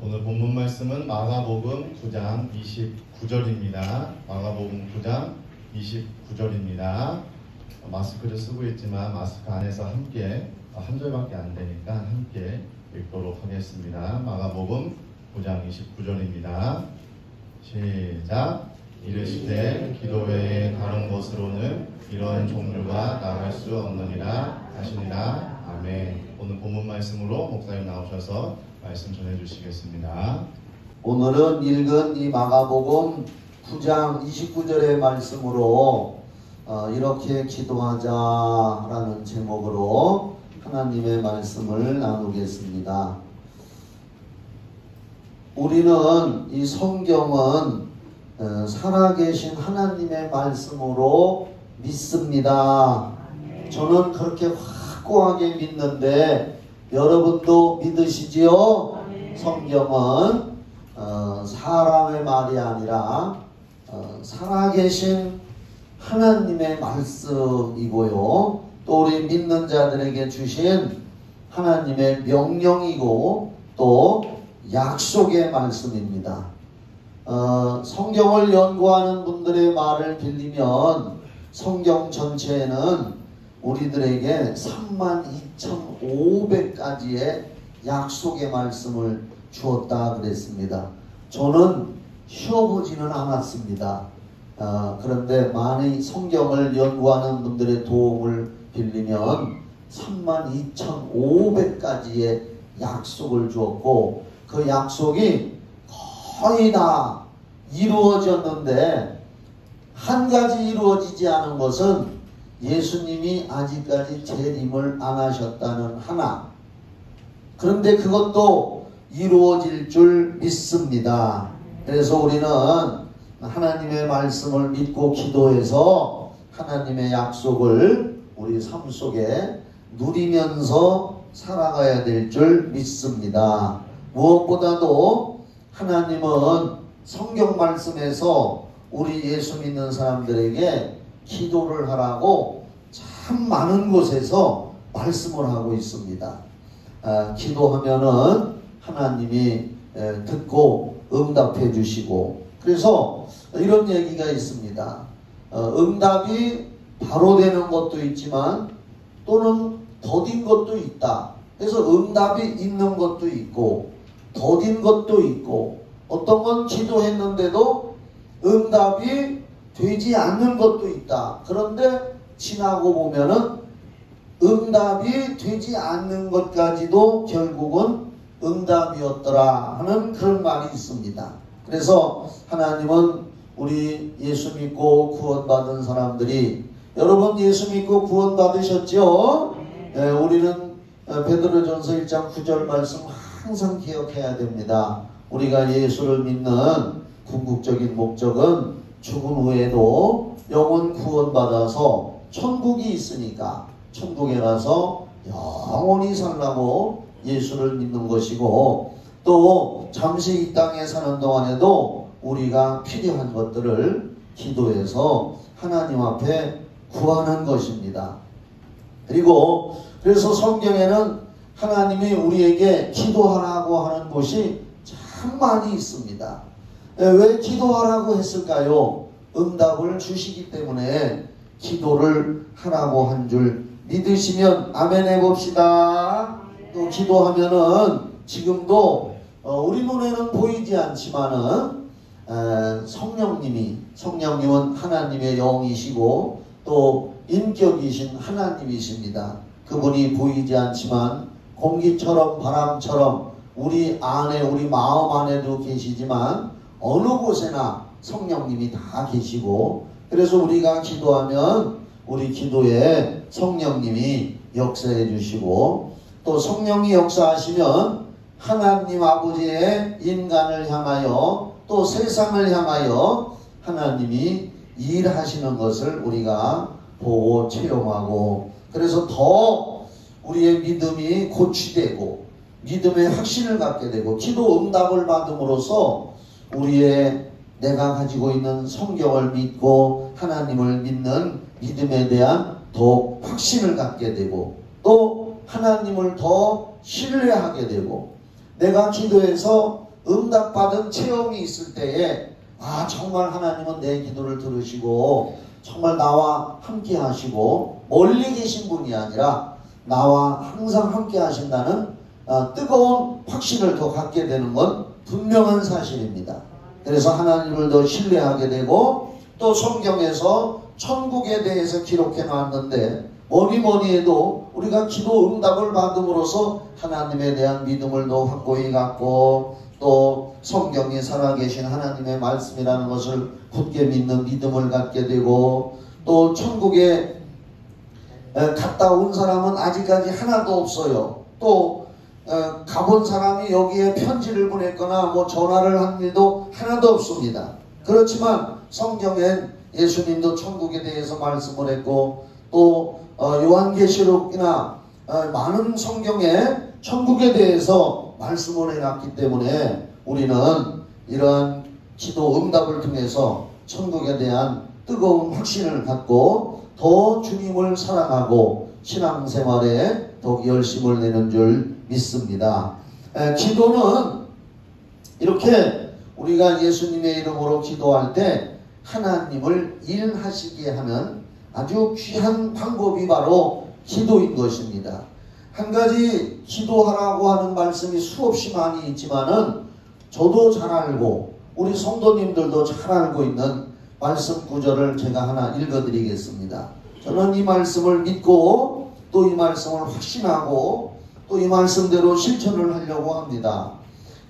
오늘 본문 말씀은 마가복음 9장 29절입니다. 마가복음 9장 29절입니다. 마스크를 쓰고 있지만 마스크 안에서 함께 한 절밖에 안 되니까 함께 읽도록 하겠습니다. 마가복음 9장 29절입니다. 시작. 이르시되 기도 외에 다른 것으로는 이런 종류가 나갈 수 없느니라 하시니라. 아멘. 오늘 본문 말씀으로 목사님 나오셔서 말씀 전해주시겠습니다. 오늘은 읽은 이 마가복음 9장 29절의 말씀으로 이렇게 기도하자라는 제목으로 하나님의 말씀을 나누겠습니다. 우리는 이 성경은 살아계신 하나님의 말씀으로 믿습니다. 저는 그렇게 확고하게 믿는데 여러분도 믿으시지요? 성경은 사람의 말이 아니라 살아계신 하나님의 말씀이고요. 또 우리 믿는 자들에게 주신 하나님의 명령이고 또 약속의 말씀입니다. 성경을 연구하는 분들의 말을 빌리면 성경 전체에는 우리들에게 32,500가지의 약속의 말씀을 주었다 그랬습니다. 저는 쉬어보지는 않았습니다. 그런데 많이 성경을 연구하는 분들의 도움을 빌리면 32,500가지의 약속을 주었고 그 약속이 거의 다 이루어졌는데 한 가지 이루어지지 않은 것은 예수님이 아직까지 재림을 안 하셨다는 하나. 그런데 그것도 이루어질 줄 믿습니다. 그래서 우리는 하나님의 말씀을 믿고 기도해서 하나님의 약속을 우리 삶 속에 누리면서 살아가야 될 줄 믿습니다. 무엇보다도 하나님은 성경 말씀에서 우리 예수 믿는 사람들에게 기도를 하라고 참 많은 곳에서 말씀을 하고 있습니다. 기도하면은 하나님이 듣고 응답해 주시고 그래서 이런 얘기가 있습니다. 응답이 바로 되는 것도 있지만 또는 더딘 것도 있다. 그래서 응답이 있는 것도 있고 더딘 것도 있고 어떤 건 기도했는데도 응답이 되지 않는 것도 있다. 그런데 지나고 보면은 응답이 되지 않는 것까지도 결국은 응답이었더라 하는 그런 말이 있습니다. 그래서 하나님은 우리 예수 믿고 구원받은 사람들이 여러분 예수 믿고 구원받으셨죠? 네, 우리는 베드로전서 1장 9절 말씀 항상 기억해야 됩니다. 우리가 예수를 믿는 궁극적인 목적은 죽은 후에도 영원 구원받아서 천국이 있으니까 천국에 가서 영원히 살라고 예수를 믿는 것이고 또 잠시 이 땅에 사는 동안에도 우리가 필요한 것들을 기도해서 하나님 앞에 구하는 것입니다. 그리고 그래서 성경에는 하나님이 우리에게 기도하라고 하는 곳이 참 많이 있습니다. 왜 기도하라고 했을까요? 응답을 주시기 때문에 기도를 하라고 한 줄 믿으시면 아멘 해봅시다. 또 기도하면은 지금도 우리 눈에는 보이지 않지만은 성령님은 하나님의 영이시고 또 인격이신 하나님이십니다. 그분이 보이지 않지만 공기처럼 바람처럼 우리 안에 우리 마음 안에도 계시지만 어느 곳에나 성령님이 다 계시고 그래서 우리가 기도하면 우리 기도에 성령님이 역사해 주시고 또 성령이 역사하시면 하나님 아버지의 인간을 향하여 또 세상을 향하여 하나님이 일하시는 것을 우리가 보고 체험하고 그래서 더 우리의 믿음이 고취되고 믿음의 확신을 갖게 되고 기도 응답을 받음으로써 우리의 내가 가지고 있는 성경을 믿고 하나님을 믿는 믿음에 대한 더욱 확신을 갖게 되고 또 하나님을 더 신뢰하게 되고 내가 기도해서 응답받은 체험이 있을 때에 아 정말 하나님은 내 기도를 들으시고 정말 나와 함께 하시고 멀리 계신 분이 아니라 나와 항상 함께 하신다는 뜨거운 확신을 더 갖게 되는 건 분명한 사실입니다. 그래서 하나님을 더 신뢰하게 되고 또 성경에서 천국에 대해서 기록해 놨는데 뭐니 해도 우리가 기도 응답을 받음으로써 하나님에 대한 믿음을 더 확고히 갖고 또 성경이 살아계신 하나님의 말씀이라는 것을 굳게 믿는 믿음을 갖게 되고 또 천국에 갔다 온 사람은 아직까지 하나도 없어요. 또 가본 사람이 여기에 편지를 보냈거나 뭐 전화를 한 일도 하나도 없습니다. 그렇지만 성경엔 예수님도 천국에 대해서 말씀을 했고 또 요한계시록이나 많은 성경에 천국에 대해서 말씀을 해놨기 때문에 우리는 이런 기도 응답을 통해서 천국에 대한 뜨거운 확신을 갖고 더 주님을 사랑하고 신앙생활에 더 열심을 내는 줄 믿습니다. 기도는 이렇게 우리가 예수님의 이름으로 기도할 때 하나님을 일하시게 하는 아주 귀한 방법이 바로 기도인 것입니다. 한 가지 기도하라고 하는 말씀이 수없이 많이 있지만은 저도 잘 알고 우리 성도님들도 잘 알고 있는 말씀 구절을 제가 하나 읽어드리겠습니다. 저는 이 말씀을 믿고 또 이 말씀을 확신하고 또 이 말씀대로 실천을 하려고 합니다.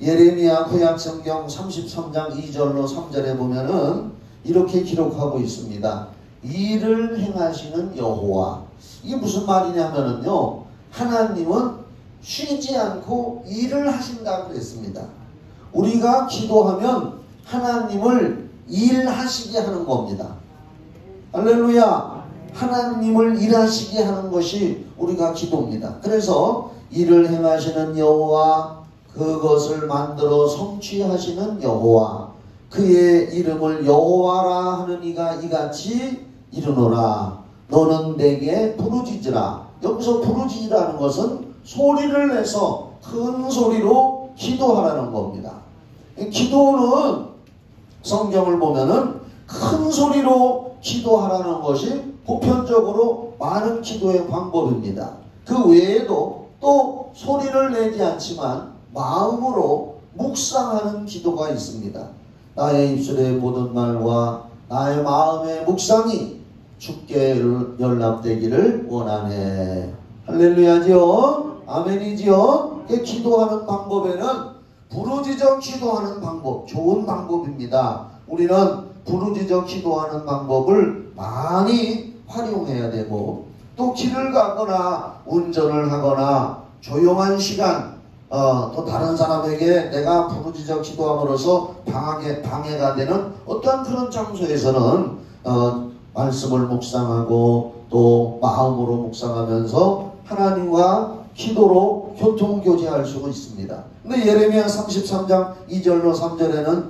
예레미야 구약성경 33장 2절로 3절에 보면은 이렇게 기록하고 있습니다. 일을 행하시는 여호와. 이게 무슨 말이냐면요, 하나님은 쉬지 않고 일을 하신다고 그랬습니다. 우리가 기도하면 하나님을 일하시게 하는 겁니다. 할렐루야. 하나님을 일하시게 하는 것이 우리가 기도입니다. 그래서 일을 행하시는 여호와, 그것을 만들어 성취하시는 여호와, 그의 이름을 여호와라 하는 이가 이같이 이르노라. 너는 내게 부르짖으라. 여기서 부르짖으라는 것은 소리를 내서 큰 소리로 기도하라는 겁니다. 기도는 성경을 보면은 큰 소리로 기도하라는 것이 보편적으로 많은 기도의 방법입니다. 그 외에도 또 소리를 내지 않지만 마음으로 묵상하는 기도가 있습니다. 나의 입술의 모든 말과 나의 마음의 묵상이 주께 연락되기를 원하네. 할렐루야지요. 아멘이지요. 기도하는 방법에는 부르짖어 기도하는 방법, 좋은 방법입니다. 우리는 부르짖어 기도하는 방법을 많이 활용해야 되고 또 길을 가거나 운전을 하거나 조용한 시간 또 다른 사람에게 내가 부르짖어 기도함으로써 방해가 되는 어떠한 그런 장소에서는 말씀을 묵상하고 또 마음으로 묵상하면서 하나님과 기도로 교통교제할 수가 있습니다. 근데 예레미야 33장 2절로 3절에는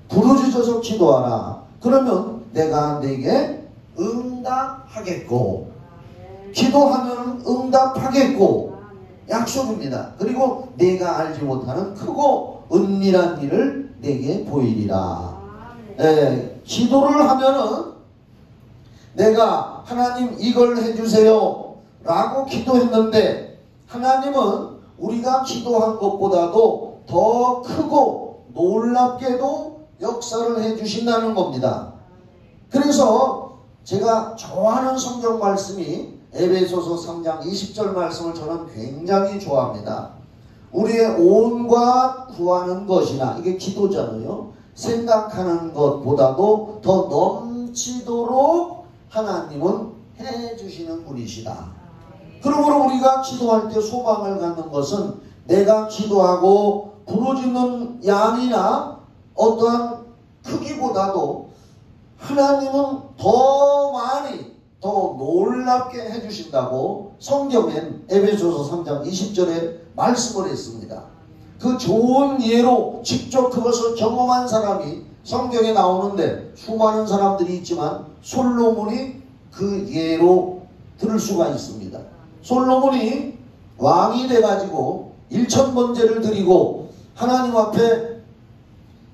부르짖어서 기도하라. 그러면 내가 네게 응답하겠고, 기도하면 응답하겠고 약속입니다. 그리고 내가 알지 못하는 크고 은밀한 일을 내게 보이리라. 기도를 하면은 내가 하나님 이걸 해주세요 라고 기도했는데 하나님은 우리가 기도한 것보다도 더 크고 놀랍게도 역사를 해주신다는 겁니다. 그래서 제가 좋아하는 성경 말씀이 에베소서 3장 20절 말씀을 저는 굉장히 좋아합니다. 우리의 온갖 구하는 것이나, 이게 기도잖아요. 생각하는 것보다도 더 넘치도록 하나님은 해주시는 분이시다. 그러므로 우리가 기도할 때 소망을 갖는 것은 내가 기도하고 부르짖는 양이나 어떠한 크기보다도 하나님은 더 많이 더 놀랍게 해주신다고 성경엔 에베소서 3장 20절에 말씀을 했습니다. 그 좋은 예로 직접 그것을 경험한 사람이 성경에 나오는데 수많은 사람들이 있지만 솔로몬이 그 예로 들을 수가 있습니다. 솔로몬이 왕이 돼가지고 1000번제를 드리고 하나님 앞에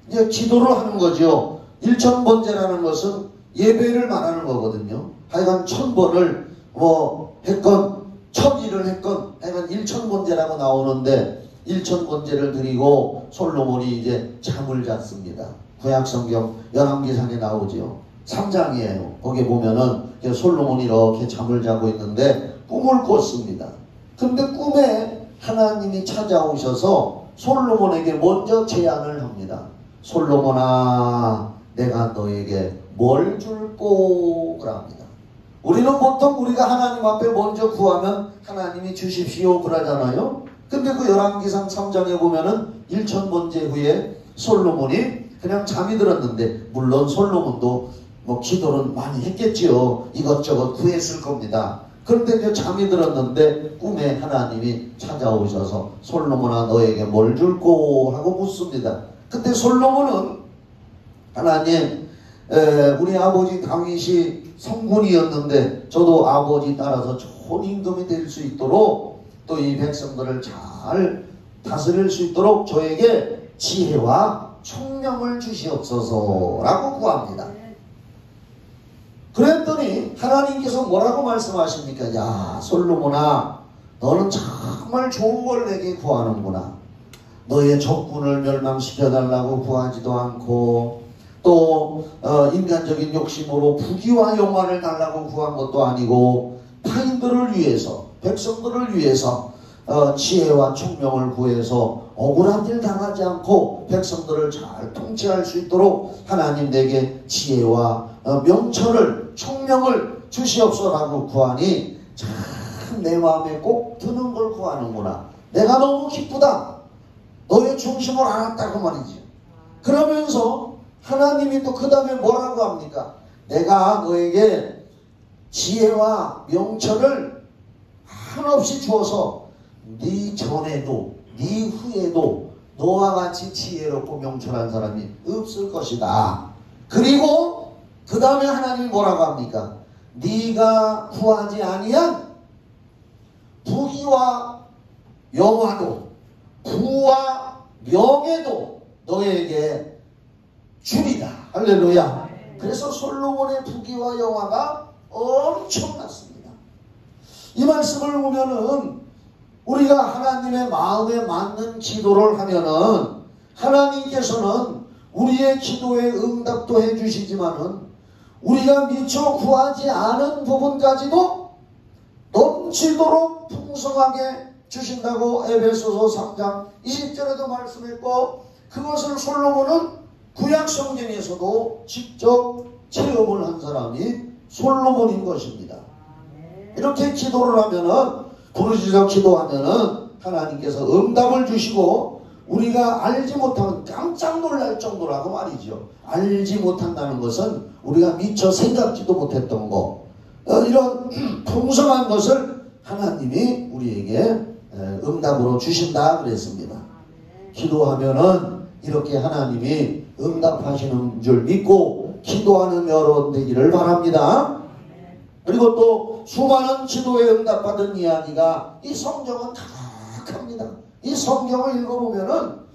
이제 기도를 하는 거죠. 일천번제라는 것은 예배를 말하는 거거든요. 하여간 1000번을 뭐 했건 1000일을 했건 하여간 일천번제라고 나오는데, 일천번제를 드리고 솔로몬이 이제 잠을 잤습니다. 구약성경 열왕기상에 나오죠. 3장이에요. 거기 보면은 솔로몬이 이렇게 잠을 자고 있는데 꿈을 꿨습니다. 근데 꿈에 하나님이 찾아오셔서 솔로몬에게 먼저 제안을 합니다. 솔로몬아, 내가 너에게 뭘 줄꼬? 그럽니다. 우리는 보통 우리가 하나님 앞에 먼저 구하면 하나님이 주십시오 그러잖아요. 근데 그 열왕기상 3장에 보면은 일천번제 후에 솔로몬이 그냥 잠이 들었는데, 물론 솔로몬도 뭐 기도는 많이 했겠지요. 이것저것 구했을 겁니다. 그런데 이제 잠이 들었는데 꿈에 하나님이 찾아오셔서 솔로몬아, 너에게 뭘 줄꼬? 하고 묻습니다. 근데 솔로몬은 하나님, 우리 아버지 다윗이 성군이었는데 저도 아버지 따라서 좋은 임금이 될 수 있도록, 또 이 백성들을 잘 다스릴 수 있도록 저에게 지혜와 총명을 주시옵소서 라고 구합니다. 그랬더니 하나님께서 뭐라고 말씀하십니까? 야, 솔로몬아, 너는 정말 좋은 걸 내게 구하는구나. 너의 적군을 멸망시켜달라고 구하지도 않고, 또 인간적인 욕심으로 부귀와 영화를 달라고 구한 것도 아니고, 타인들을 위해서, 백성들을 위해서 지혜와 총명을 구해서 억울한 일 당하지 않고 백성들을 잘 통치할 수 있도록 하나님 내게 지혜와 명철을, 총명을 주시옵소서라고 구하니 참 내 마음에 꼭 드는 걸 구하는구나. 내가 너무 기쁘다. 너의 중심을 알았다고 말이지. 그러면서 하나님이 또 그 다음에 뭐라고 합니까? 내가 너에게 지혜와 명철을 한없이 주어서 네 전에도 네 후에도 너와 같이 지혜롭고 명철한 사람이 없을 것이다. 그리고 그 다음에 하나님이 뭐라고 합니까? 네가 구하지 아니한 부귀와 영화도 부와 명예도 너에게 주리다. 할렐루야. 그래서 솔로몬의 부귀와 영화가 엄청났습니다. 이 말씀을 보면은 우리가 하나님의 마음에 맞는 기도를 하면은 하나님께서는 우리의 기도에 응답도 해주시지만은 우리가 미처 구하지 않은 부분까지도 넘치도록 풍성하게 주신다고 에베소서 3장 20절에도 말씀했고, 그것을 솔로몬은 구약 성경에서도 직접 체험을 한 사람이 솔로몬인 것입니다. 이렇게 기도를 하면은, 부르짖어 기도하면은 하나님께서 응답을 주시고 우리가 알지 못하는, 깜짝 놀랄 정도라고 말이죠. 알지 못한다는 것은 우리가 미처 생각지도 못했던 거, 이런 풍성한 것을 하나님이 우리에게 응답으로 주신다 그랬습니다. 기도하면은 이렇게 하나님이 응답하시는 줄 믿고 기도하는 여러분 되기를 바랍니다. 그리고 또 수많은 기도에 응답받은 이야기가 이 성경은 가득합니다. 이 성경을 읽어보면은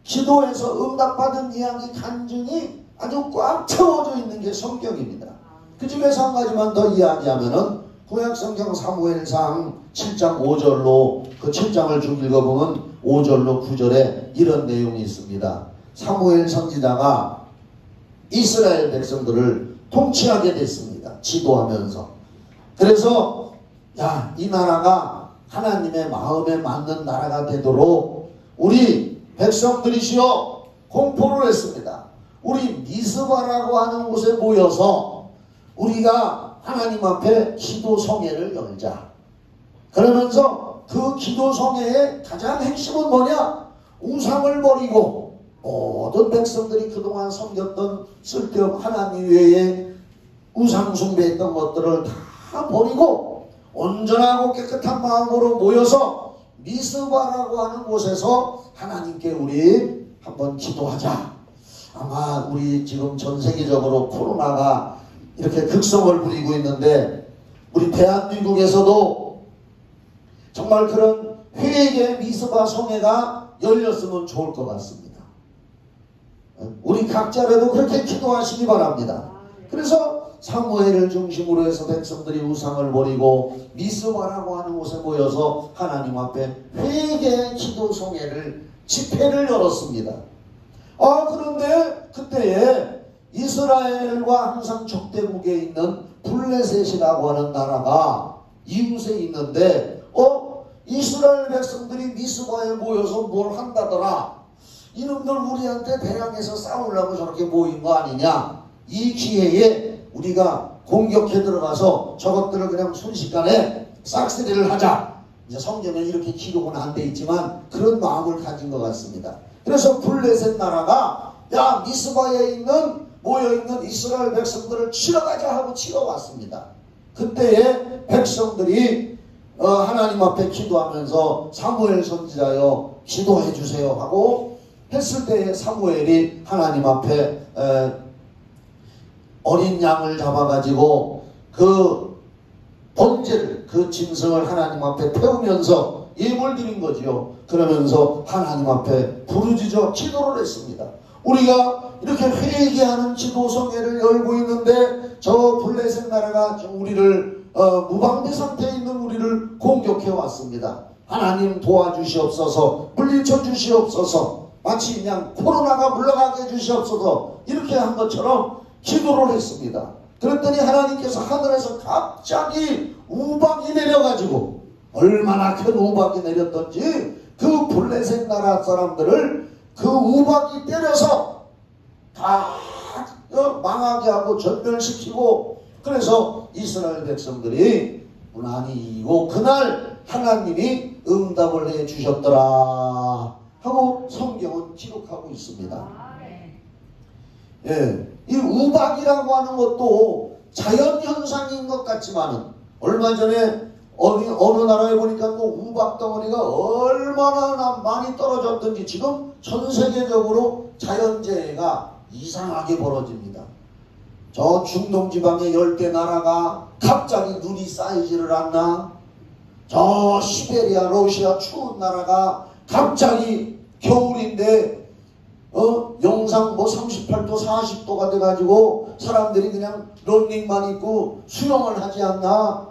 기도에서 응답받은 이야기 간증이 아주 꽉 채워져 있는 게 성경입니다. 그 중에서 한 가지만 더 이야기하면은 구약성경 사무엘상 7장 5절로, 그 7장을 쭉 읽어보면 5절로 9절에 이런 내용이 있습니다. 사무엘 선지자가 이스라엘 백성들을 통치하게 됐습니다. 지도하면서. 그래서 야, 이 나라가 하나님의 마음에 맞는 나라가 되도록 우리 백성들이시여 공포를 했습니다. 우리 미스바라고 하는 곳에 모여서 우리가 하나님 앞에 기도성회를 열자. 그러면서 그 기도성회의 가장 핵심은 뭐냐? 우상을 버리고 모든 백성들이 그동안 섬겼던 쓸데없는 하나님 외에 우상 숭배했던 것들을 다 버리고 온전하고 깨끗한 마음으로 모여서 미스바라고 하는 곳에서 하나님께 우리 한번 기도하자. 아마 우리 지금 전 세계적으로 코로나가 이렇게 극성을 부리고 있는데 우리 대한민국에서도 정말 그런 회개 미스바 성회가 열렸으면 좋을 것 같습니다. 우리 각자라도 그렇게 기도하시기 바랍니다. 그래서 사무엘을 중심으로 해서 백성들이 우상을 버리고 미스바라고 하는 곳에 모여서 하나님 앞에 회개의 기도 송해를 집회를 열었습니다. 그런데 그때에 이스라엘과 항상 적대국에 있는 블레셋이라고 하는 나라가 이웃에 있는데 이스라엘 백성들이 미스바에 모여서 뭘 한다더라. 이놈들 우리한테 대항해서 싸우려고 저렇게 모인 거 아니냐. 이 기회에 우리가 공격해 들어가서 저것들을 그냥 순식간에 싹쓸이를 하자. 이제 성경에 이렇게 기록은 안 돼 있지만 그런 마음을 가진 것 같습니다. 그래서 블레셋 나라가 야 미스바에 모여있는 이스라엘 백성들을 치러 가자 하고 치러 왔습니다. 그때에 백성들이 하나님 앞에 기도하면서 사무엘 선지자여 기도해 주세요 하고 했을 때에 사무엘이 하나님 앞에 어린 양을 잡아가지고 그 번제를 그 짐승을 하나님 앞에 태우면서 예물 드린 거지요. 그러면서 하나님 앞에 부르짖어 기도를 했습니다. 우리가 이렇게 회개하는 기도 성회를 열고 있는데 저 블레셋 나라가 우리를 무방비 상태에 있는 우리를 공격해 왔습니다. 하나님 도와주시옵소서, 물리쳐 주시옵소서, 마치 그냥 코로나가 물러가게 해주시옵소서 이렇게 한 것처럼 기도를 했습니다. 그랬더니 하나님께서 하늘에서 갑자기 우박이 내려가지고 얼마나 큰 우박이 내렸던지 그 블레셋 나라 사람들을 그 우박이 때려서 다 망하게 하고 전멸시키고 그래서 이스라엘 백성들이 무난히 이기고 그날 하나님이 응답을 해 주셨더라 하고 성경은 기록하고 있습니다. 예, 이 우박이라고 하는 것도 자연현상인 것 같지만은 얼마 전에 어느 나라에 보니까 또 우박 덩어리가 얼마나 많이 떨어졌든지 지금 전 세계적으로 자연재해가 이상하게 벌어집니다. 저 중동 지방의 열대 나라가 갑자기 눈이 쌓이지를 않나? 저 시베리아 러시아 추운 나라가 갑자기 겨울인데 영상 38도 40도가 돼가지고 사람들이 그냥 런닝만 입고 수영을 하지 않나?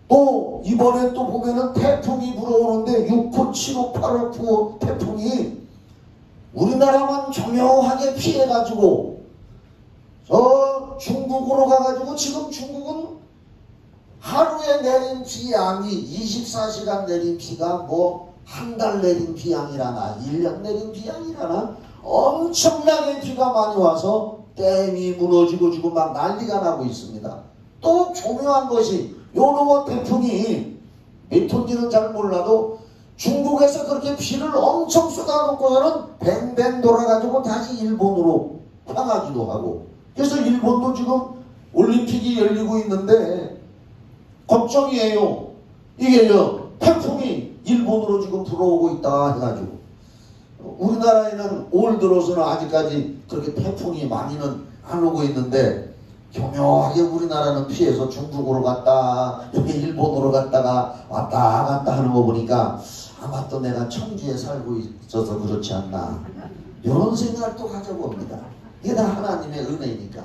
또 이번에 또 보면은 태풍이 불어오는데 6호, 7호, 8호, 9호 태풍이 우리나라만 교묘하게 피해가지고 저 중국으로 가가지고 지금 중국은 하루에 내린 비양이 24시간 내린 비가 뭐 한 달 내린 비양이라나 1년 내린 비양이라나 엄청나게 비가 많이 와서 댐이 무너지고 지금 막 난리가 나고 있습니다. 또 교묘한 것이 요놈의 태풍이 몇 톤지는 잘 몰라도 중국에서 그렇게 비를 엄청 쏟아놓고서는 뱅뱅 돌아가지고 다시 일본으로 향하기도 하고 그래서 일본도 지금 올림픽이 열리고 있는데 걱정이에요. 이게요 태풍이 일본으로 지금 들어오고 있다 해가지고 우리나라에는 올 들어서는 아직까지 그렇게 태풍이 많이는 안 오고 있는데 교묘하게 우리나라는 피해서 중국으로 갔다 여기 일본으로 갔다가 왔다 갔다 하는 거 보니까 아마 또 내가 청주에 살고 있어서 그렇지 않나 이런 생각을 또 가져봅니다. 이게 다 하나님의 은혜니까.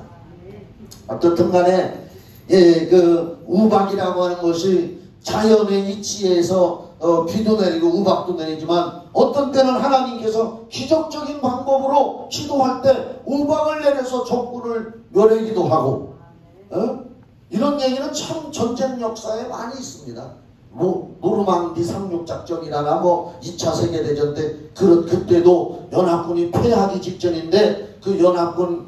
어떻든 간에 그 우박이라고 하는 것이 자연의 이치에서 비도 내리고 우박도 내리지만 어떤 때는 하나님께서 기적적인 방법으로 기도할 때 우박을 내려서 적군을 멸하기도 하고 이런 얘기는 참 전쟁 역사에 많이 있습니다. 뭐 노르망디 상륙작전이라나 뭐 2차 세계대전 때 그때도 연합군이 패하기 직전인데 그 연합군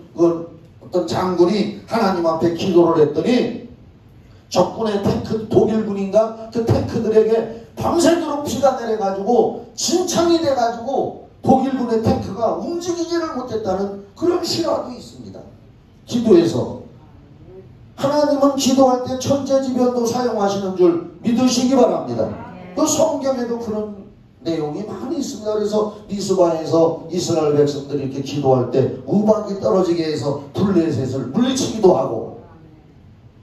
어떤 장군이 하나님 앞에 기도를 했더니 적군의 탱크 독일군인가 그 탱크들에게 밤새도록 비가 내려가지고 진창이 돼가지고 독일군의 탱크가 움직이지를 못했다는 그런 실화도 있습니다. 기도에서 하나님은 기도할 때 천재지변도 사용하시는 줄 믿으시기 바랍니다. 또 성경에도 그런 내용이 많이 있습니다. 그래서 미스바에서 이스라엘 백성들이 이렇게 기도할 때 우박이 떨어지게 해서 블레셋을 물리치기도 하고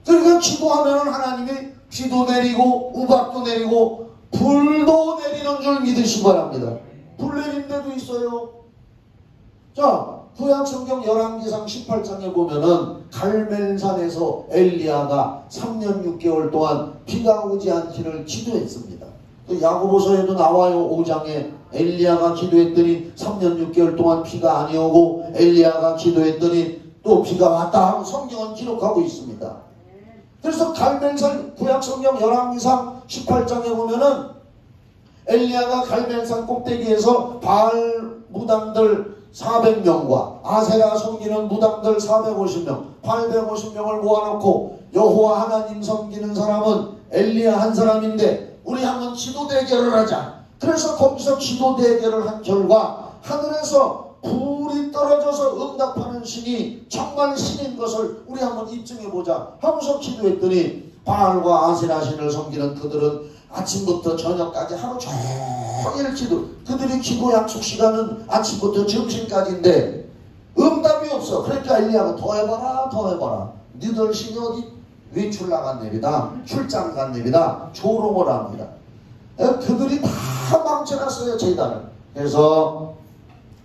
그러니까 기도하면 하나님이 비도 내리고 우박도 내리고 불도 내리는 줄 믿으시기 바랍니다. 불 내린 데도 있어요. 자, 구약성경 열왕기상 18장에 보면은 갈멜산에서 엘리야가 3년 6개월 동안 비가 오지 않기를 기도했습니다. 또 야고보서에도 나와요. 5장에 엘리야가 기도했더니 3년 6개월 동안 비가 아니 오고 엘리야가 기도했더니 또 비가 왔다 하고 성경은 기록하고 있습니다. 그래서 갈멜산 구약성경 열왕기상 18장에 보면은 엘리야가 갈멜산 꼭대기에서 바알 무당들 400명과 아세라 섬기는 무당들 450명, 850명을 모아놓고 여호와 하나님 섬기는 사람은 엘리야 한 사람인데 우리 한번 기도 대결을 하자. 그래서 거기서 기도 대결을 한 결과 하늘에서 불이 떨어져서 응답하는 신이 정말 신인 것을 우리 한번 입증해보자 하면서 기도했더니 바알과 아세라 신을 섬기는 그들은 아침부터 저녁까지 하루 종일 기도, 그들이 기도 약속 시간은 아침부터 점심까지인데 응답이 없어. 그러니까 엘리야가 더 해봐라 더 해봐라. 너희들 신이 어디 외출 나간답니다. 출장 간답니다. 조롱을 합니다. 그들이 다 망쳐놨어요 제단을. 그래서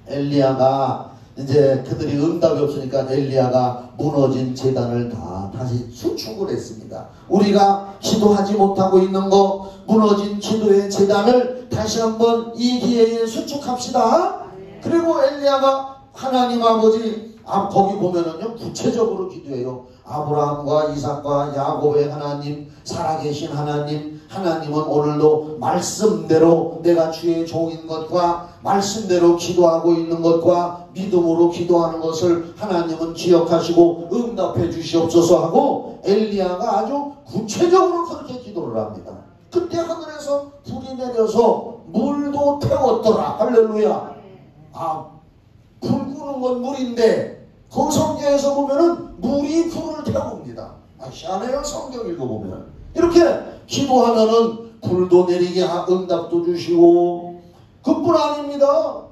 엘리야가 이제 그들이 응답이 없으니까 엘리야가 무너진 제단을 다 다시 수축을 했습니다. 우리가 기도하지 못하고 있는 거 무너진 기도의 제단을 다시 한번 이 기회에 수축합시다. 그리고 엘리야가 하나님 아버지 거기 보면은요 구체적으로 기도해요. 아브라함과 이삭과 야곱의 하나님, 살아계신 하나님, 하나님은 오늘도 말씀대로 내가 주의 종인 것과 말씀대로 기도하고 있는 것과 믿음으로 기도하는 것을 하나님은 기억하시고 응답해 주시옵소서 하고 엘리야가 아주 구체적으로 그렇게 기도를 합니다. 그때 하늘에서 불이 내려서 물도 태웠더라. 할렐루야. 불 끄는 건 물인데 그 성경에서 보면은 물이 불을 태웁니다. 희한해요. 성경 읽어보면 이렇게 기도하면은 불도 내리게 응답도 주시고 그뿐 아닙니다.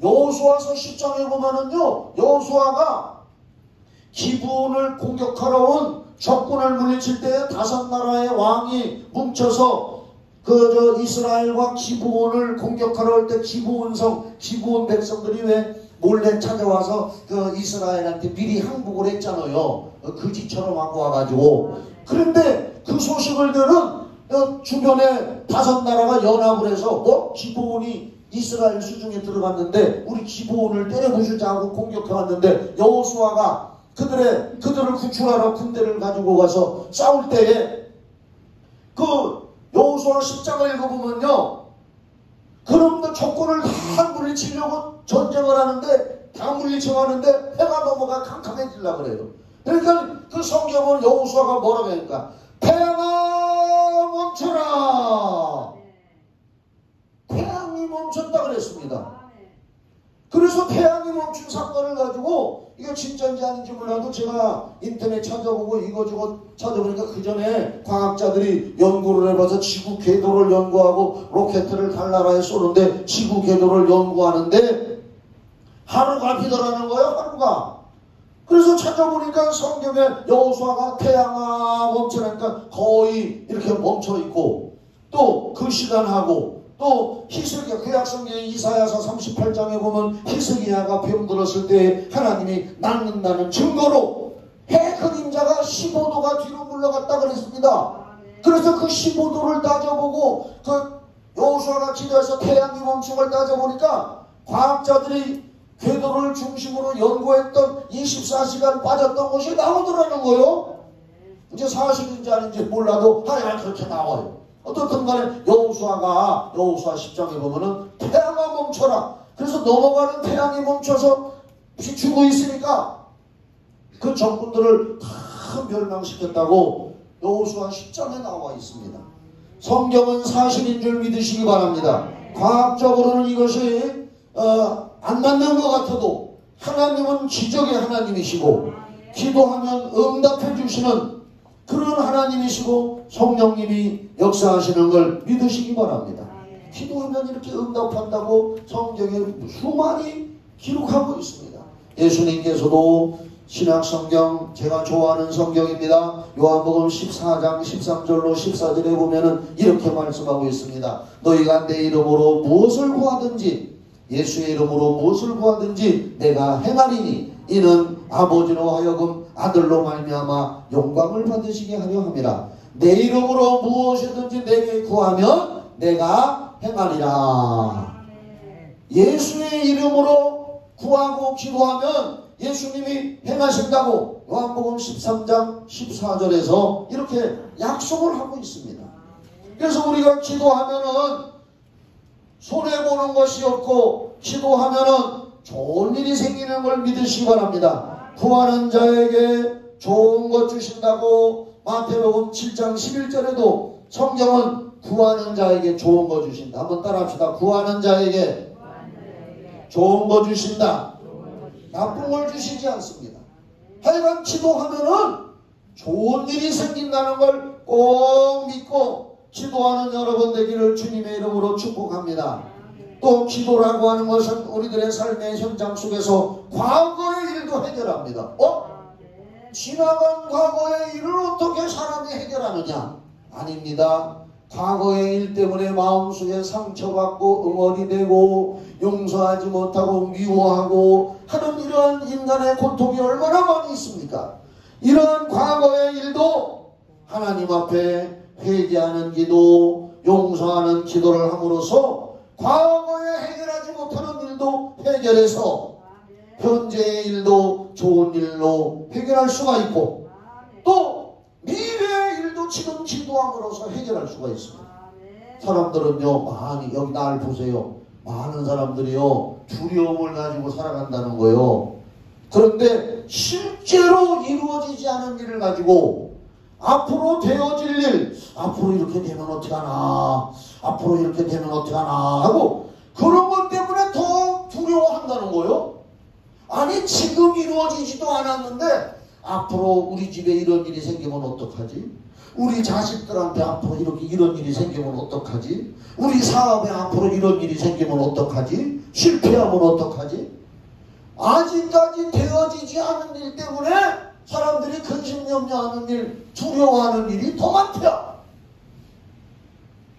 여호수아서 10장에 보면은요 여호수아가 기브온을 공격하러 온 적군을 물리칠 때 5나라의 왕이 뭉쳐서 이스라엘과 기브온을 공격하러 올 때 기브온 백성들이 왜 몰래 찾아와서 이스라엘한테 미리 항복을 했잖아요. 그지처럼 하고 와가지고. 그런데 그 소식을 들은 주변에 5나라가 연합을 해서 기브온이 이스라엘 수중에 들어갔는데 우리 기브온을 때려부수자고 공격해왔는데 여호수아가 그들을 구출하러 군대를 가지고 가서 싸울 때에 여호수아 10장을 읽어보면요 그놈들 적군을 다 물리치려고 전쟁을 하는데 다 물리치고 하는데 해가 넘어가 캄캄해지려고 그래요. 그러니까 그 성경은 여호수아가 뭐라고 하니까 태양아 멈춰라. 태양이 멈췄다 그랬습니다. 그래서 태양이 멈춘 사건을 가지고 이게 진짜인지 아닌지 몰라도 제가 인터넷 찾아보고 이거저거 찾아보니까 그 전에 과학자들이 연구를 해봐서 지구 궤도를 연구하고 로켓을 달나라에 쏘는데 지구 궤도를 연구하는데 하루가 비더라는 거예요. 하루가. 그래서 찾아보니까 성경에 여호수아가 태양아 멈춰라니까 거의 이렇게 멈춰있고 또 그 시간하고 또 히스기야 구약성경 이사야서 38장에 보면 히스기야가 병들었을 때 하나님이 낫는다는 증거로 해 그림자가 15도가 뒤로 물러갔다 그랬습니다. 그래서 그 15도를 따져보고 여호수아가 기도해서 태양이 멈춘 걸 따져보니까 과학자들이 궤도를 중심으로 연구했던 24시간 빠졌던 것이 나오더라는 거예요. 이제 사실인지 아닌지 몰라도 하여간 그렇게 나와요. 어떻든 간에 여호수아 10장에 보면은 태양아 멈춰라. 그래서 넘어가는 태양이 멈춰서 비추고 있으니까 그 적군들을 다 멸망시켰다고 여호수아 10장에 나와 있습니다. 성경은 사실인 줄 믿으시기 바랍니다. 과학적으로는 이것이 안 맞는 것 같아도 하나님은 기적의 하나님이시고 기도하면 응답해 주시는 그런 하나님이시고 성령님이 역사하시는 걸 믿으시기 바랍니다. 기도하면 이렇게 응답한다고 성경에 수많이 기록하고 있습니다. 예수님께서도 신약성경 제가 좋아하는 성경입니다. 요한복음 14장 13절로 14절에 보면은 이렇게 말씀하고 있습니다. 너희가 내 이름으로 무엇을 구하든지, 예수의 이름으로 무엇을 구하든지 내가 행하리니 이는 아버지로 하여금 아들로 말미암아 영광을 받으시게 하려 함이라. 내 이름으로 무엇이든지 내게 구하면 내가 행하리라. 예수의 이름으로 구하고 기도하면 예수님이 행하신다고 요한복음 13장 14절에서 이렇게 약속을 하고 있습니다. 그래서 우리가 기도하면은 손해보는 것이 없고 기도하면은 좋은 일이 생기는 걸 믿으시기 바랍니다. 구하는 자에게 좋은 것 주신다고 마태복음 7장 11절에도 성경은 구하는 자에게 좋은 거 주신다. 한번 따라합시다. 구하는 자에게 좋은 거 주신다. 나쁜 걸 주시지 않습니다. 하여간 기도하면은 좋은 일이 생긴다는 걸 꼭 믿고 기도하는 여러분 되기를 주님의 이름으로 축복합니다. 또 기도라고 하는 것은 우리들의 삶의 현장 속에서 과거의 일도 해결합니다. 지나간 과거의 일을 어떻게 사람이 해결하느냐? 아닙니다. 과거의 일 때문에 마음속에 상처받고 응어리 되고 용서하지 못하고 미워하고 하는 이러한 인간의 고통이 얼마나 많이 있습니까? 이러한 과거의 일도 하나님 앞에 회개하는 기도, 용서하는 기도를 함으로써 과거에 해결하지 못하는 일도 해결해서 현재의 일도 좋은 일로 해결할 수가 있고 또 미래의 일도 지금 기도함으로써 해결할 수가 있습니다. 사람들은요, 많이 여기 날 보세요. 많은 사람들이요 두려움을 가지고 살아간다는 거예요. 그런데 실제로 이루어지지 않은 일을 가지고 앞으로 되어질 일, 앞으로 이렇게 되면 어떡하나, 앞으로 이렇게 되면 어떡하나 하고 그런 것 때문에 더 두려워한다는 거예요. 아니 지금 이루어지지도 않았는데 앞으로 우리 집에 이런 일이 생기면 어떡하지? 우리 자식들한테 앞으로 이렇게 이런 일이 생기면 어떡하지? 우리 사업에 앞으로 이런 일이 생기면 어떡하지? 실패하면 어떡하지? 아직까지 되어지지 않은 일 때문에 사람들이 근심염려하는 일, 두려워하는 일이 더 많대요.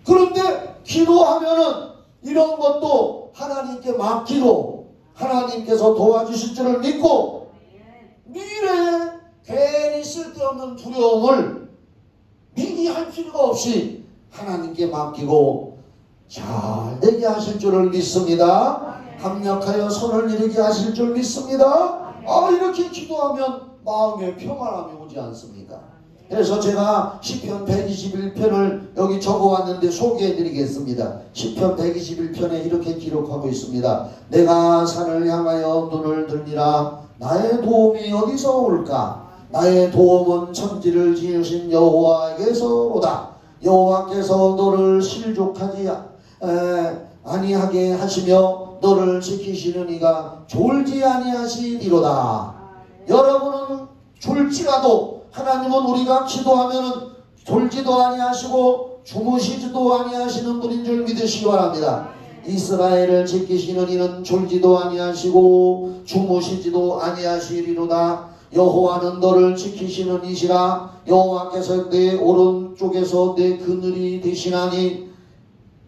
그런데 기도하면은 이런 것도 하나님께 맡기고 하나님께서 도와주실 줄을 믿고 미래에 괜히 쓸데없는 두려움을 미리 할 필요가 없이 하나님께 맡기고 잘 되게 하실 줄을 믿습니다. 합력하여 선을 이루게 하실 줄 믿습니다. 이렇게 기도하면 마음에 평안함이 오지 않습니까? 그래서 제가 시편 121편을 여기 적어왔는데 소개해드리겠습니다. 시편 121편에 이렇게 기록하고 있습니다. 내가 산을 향하여 눈을 들리라. 나의 도움이 어디서 올까? 나의 도움은 천지를 지으신 여호와에게서 오다. 여호와께서 너를 실족하지 아니하게 하시며 너를 지키시는 이가 졸지 아니하시리로다. 여러분은 졸지라도 하나님은 우리가 기도하면은 졸지도 아니하시고 주무시지도 아니하시는 분인 줄 믿으시기 바랍니다. 이스라엘을 지키시는 이는 졸지도 아니하시고 주무시지도 아니하시리로다. 여호와는 너를 지키시는 이시라. 여호와께서 내 오른쪽에서 내 그늘이 되시나니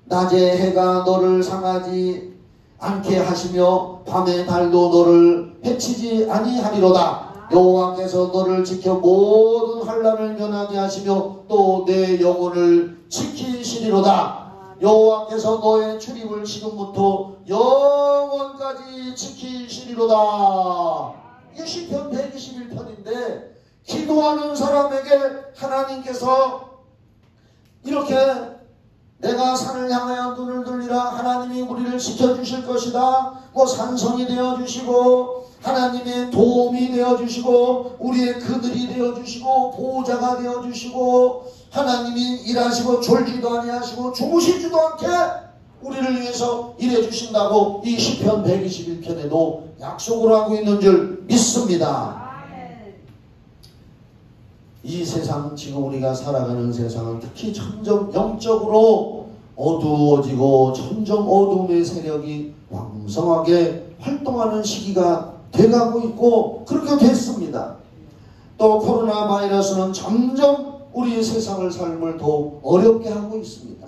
낮에 해가 너를 상하지 않게 하시며 밤에 달도 너를 해치지 아니하리로다. 여호와께서 너를 지켜 모든 환난을 면하게 하시며 또 내 영혼을 지키시리로다. 여호와께서 너의 출입을 지금부터 영원까지 지키시리로다. 이게 시편 121편인데 기도하는 사람에게 하나님께서 이렇게 내가 산을 향하여 눈을 돌리라. 하나님이 우리를 지켜주실 것이다. 산성이 되어주시고 하나님의 도움이 되어주시고 우리의 그늘이 되어주시고 보호자가 되어주시고 하나님이 일하시고 졸지도 아니하시고 주무시지도 않게 우리를 위해서 일해주신다고 이 시편 121편에도 약속을 하고 있는 줄 믿습니다. 이 세상, 지금 우리가 살아가는 세상은 특히 점점 영적으로 어두워지고 점점 어둠의 세력이 왕성하게 활동하는 시기가 돼가고 있고 그렇게 됐습니다. 또 코로나 바이러스는 점점 우리 세상을 삶을 더 어렵게 하고 있습니다.